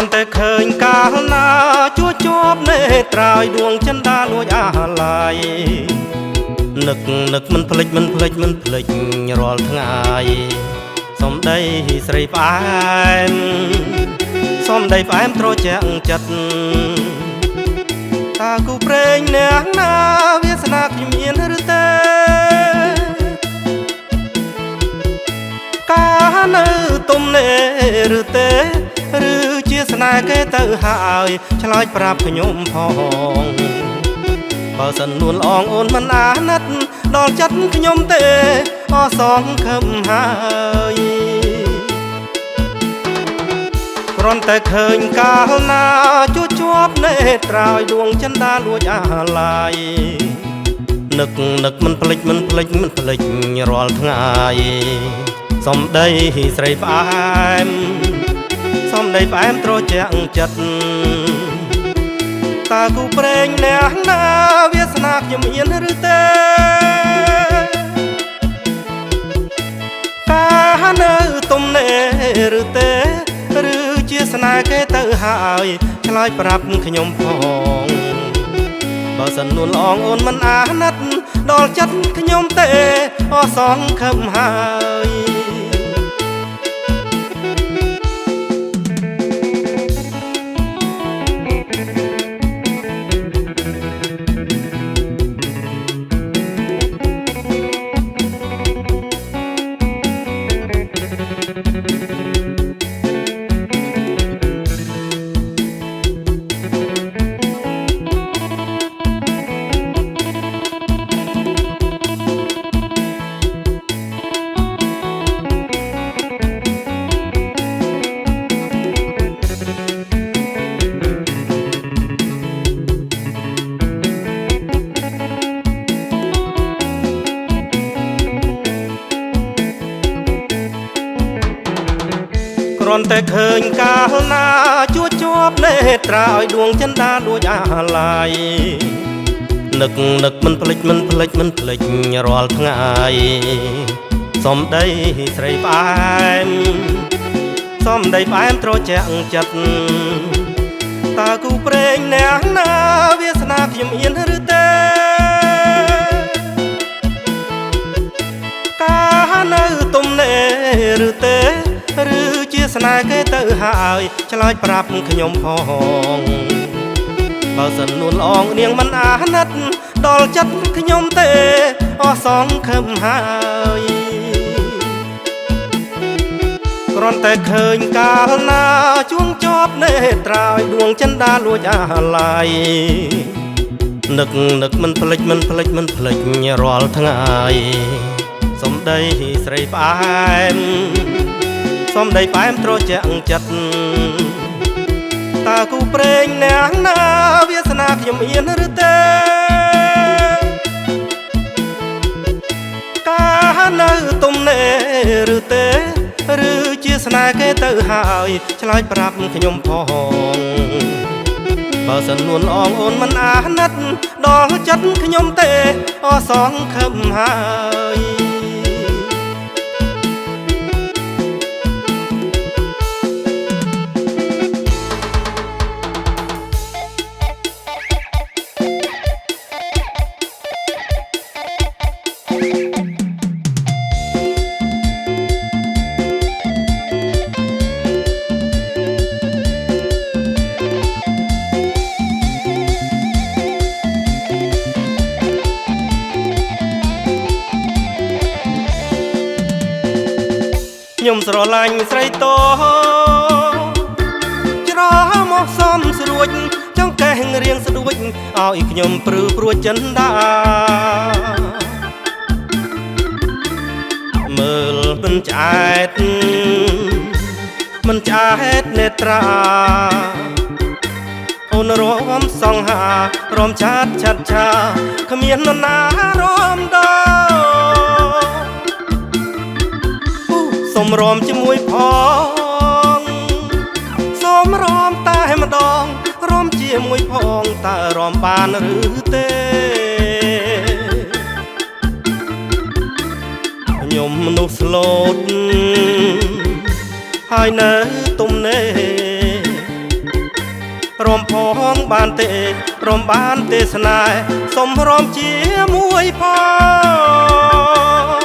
นแต่เคยกาลนาชั่วจบเนตรายดวงจันดาลวยอาลัยนึกมันพลิกរាល់ថ្ងៃសំដីស្រីផ្អែមសំដីផ្អែមត្រជាក់ចិត្តតាគូព្រេងអ្នកណាវាសនាខ្ញុំមានឬទេកានៅទុំនេឬទេឬជាស្នេហ៍គេទៅហើយឆ្លើយប្រាប់ខ្ញុំផងបើសិននួនល្អងអូនមិនអាណិតដល់ចិត្តខ្ញុំទេអសងខឹមហើយគ្រាន់តែឃើញកាលណាជួជាប់នេត្រាយដួងចិនដាលួចអាឡាយនឹកមិនភ្លេចរាល់ថ្ងៃសំដីស្រីផ្អែមសំដីផ្អែមត្រជាក់ចិត្តតាគូព្រេងអ្នកណាវាសនាខ្ញុំមានឬទេកានៅទុំនេឬទេឬជាស្នេហ៍គេទៅហើយឆ្លើយប្រាប់ខ្ញុំផងបើសិននួនល្អងអូនមិនអាណិតដល់ចិត្តខ្ញុំទេអសងខឹមហើយគ្រាន់តែឃើញកាលណាជួជាប់នេត្រាឲ្យដួងចិនដាលួចអាឡាយនឹកមិនភ្លេចរាល់ថ្ងៃសំដីស្រីផ្អែមសំដីផ្អែមត្រជាក់ចិត្តតាគូព្រេងអ្នកណាវាសនាខ្ញុំមានឬទេកានៅទុំនេឬទេឬជាស្នេហ៍គេទៅហើយឆ្លើយប្រាប់ខ្ញុំផងបើសិននួនល្អងនាងមិនអាណិតដល់ចិត្តខ្ញុំទេអសងខឹមហើយគ្រាន់តែឃើញកាលណាជួងជាប់នេត្រាយដួងចិនដាលួចអាឡាយនឹកមិនភ្លេចរាល់ថ្ងៃសំដីស្រីផ្អែមសំដីផ្អែមត្រជាក់ចិត្តតាគូព្រេងអ្នកណាវាសនាខ្ញុំមានឬទេកានៅទុំនេឬទេឬជាស្នេហ៍គេទៅហើយឆ្លើយប្រាប់ខ្ញុំផងបើសិននួនល្អងអូនមិនអាណិតដល់ចិត្តខ្ញុំទេអសងខឹមហើយខ្ញុំស្រឡាញ់ស្រីតោច្រមកសំស្រួចចង់កេះរៀងស្ដួចឲ្យខ្ញុំព្រឺព្រួចចិនដាមើលមិនឆ្អែតនេត្រាអូនរំសង្ហារំឆាតឆាគ្មាននរណារំដល់សូមរំជាមួយផងសូមរំតែម្ដងរំជាមួយផងតើរំបានឬទេខ្ញុំមនុស្សស្លូតហើយនៅទុំនេ រំផងបានទេរំបានទេស្នេហ៍សុំរំជាមួយផង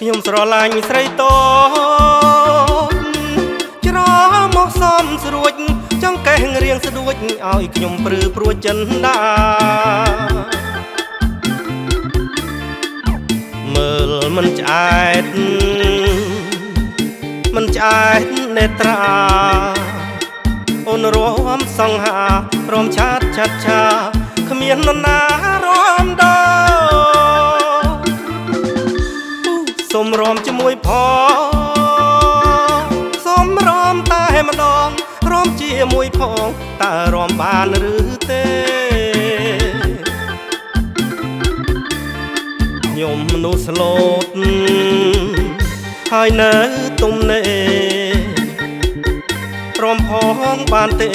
ខ្ញុំស្រឡាញ់ស្រីតូចច្រមកសំស្រួចចង់កេះរៀងស្ដួចឲ្យខ្ញុំព្រឺព្រួចចិនដាមើលមិនឆ្អែតមិនឆ្អែតនេត្រាអូនរំសង្ហារំឆាតឆាត់ឆាគ្មាននរណារំដោសុំរំជាមួយផងសុំរំតែម្ដងរំជាមួយផងតើរំបានឬទេខ្ញុំមនុស្សស្លូតហើយនៅទំនេររំផងបានទេ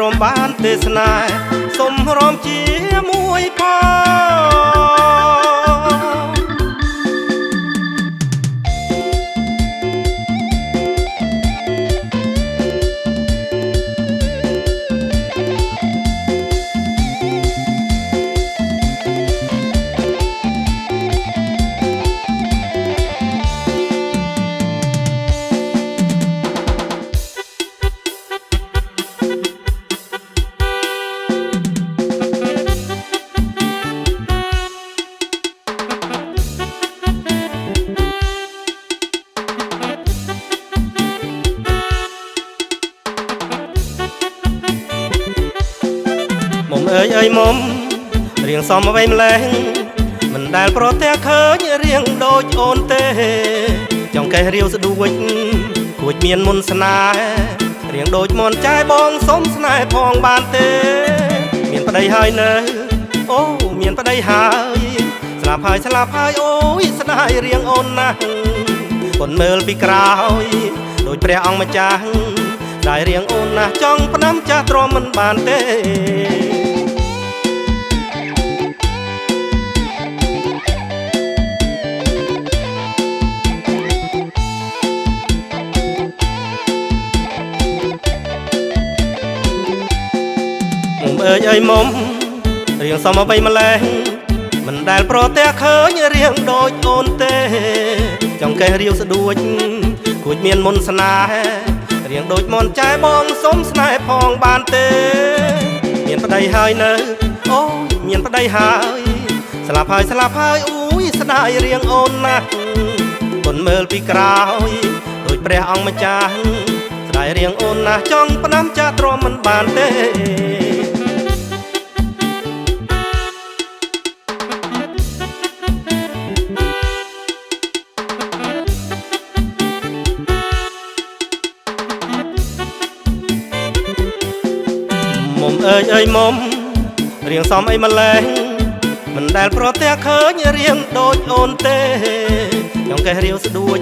រំបានទេស្នេហ៍សុំរំជាមួយផងមុំអើយអើយមុំរៀងសមអ្វីម្លេះមិនដែលប្រទះឃើញរៀងដូចអូនទេចង់កេះរាវស្ដួចគួចមានមុនស្នេហ៍រៀងដូចមន់ចាយបងសុំស្នេហ៍ផងបានទេមានប្តីហើយនៅអូមានប្តីហើយស្លាប់ហើយអូយស្ដាយរៀងអូនណាស់ប៉ុនមើលពីក្រោយដូចព្រះអង្គម្ចាស់ដែលរៀងអូនណាស់ចង់ផ្ដាំចាស់ទ្រាំមិនបានទេមុំអើយអើយមុំរៀងសមអ្វីម្លេះមិនដែលប្រទះឃើញរៀងដូចអូនទេចង់កេះរាវស្ដួចគួចមានមុនស្នេហ៍រៀងដូចមន់ចែបងសុំស្នេហ៍ផងបានទេមានប្តីហើយនៅអូយមានប្តីហើយស្លាប់ហើយអូយស្ដាយរៀងអូនណាស់ប៉ុនមើលពីក្រោយដូចព្រះអង្គម្ចាស់ស្ដាយរៀងអូនណាស់ចង់ផ្ដាំចាស់ទ្រាំមិនបានទេមុំអើយអើយមុំរៀងសមអីម្លេះមិនដែលប្រទះឃើញរៀងដូចអូនទេចង់កេះរាវស្ដួច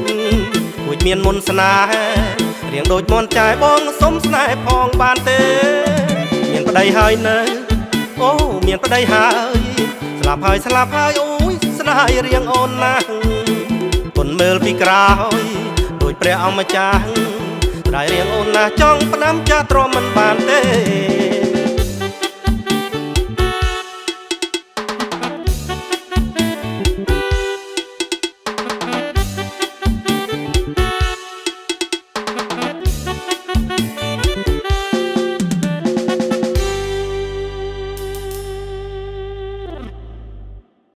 គួចមានមុនស្នេហ៍រៀងដូចមន់ចាយបងសុំស្នេហ៍ផងបានទេមានប្តីហើយនៅអូមានប្តីហើយស្លាប់ហើយអូយស្ដាយរៀងអូនណាស់ប៉ុនមើលពីក្រោយដូចព្រះអង្គម្ចាស់ស្ដាយរៀងអូនណាស់ចង់ផ្ដាំចាស់ទ្រាំមិនបានទេ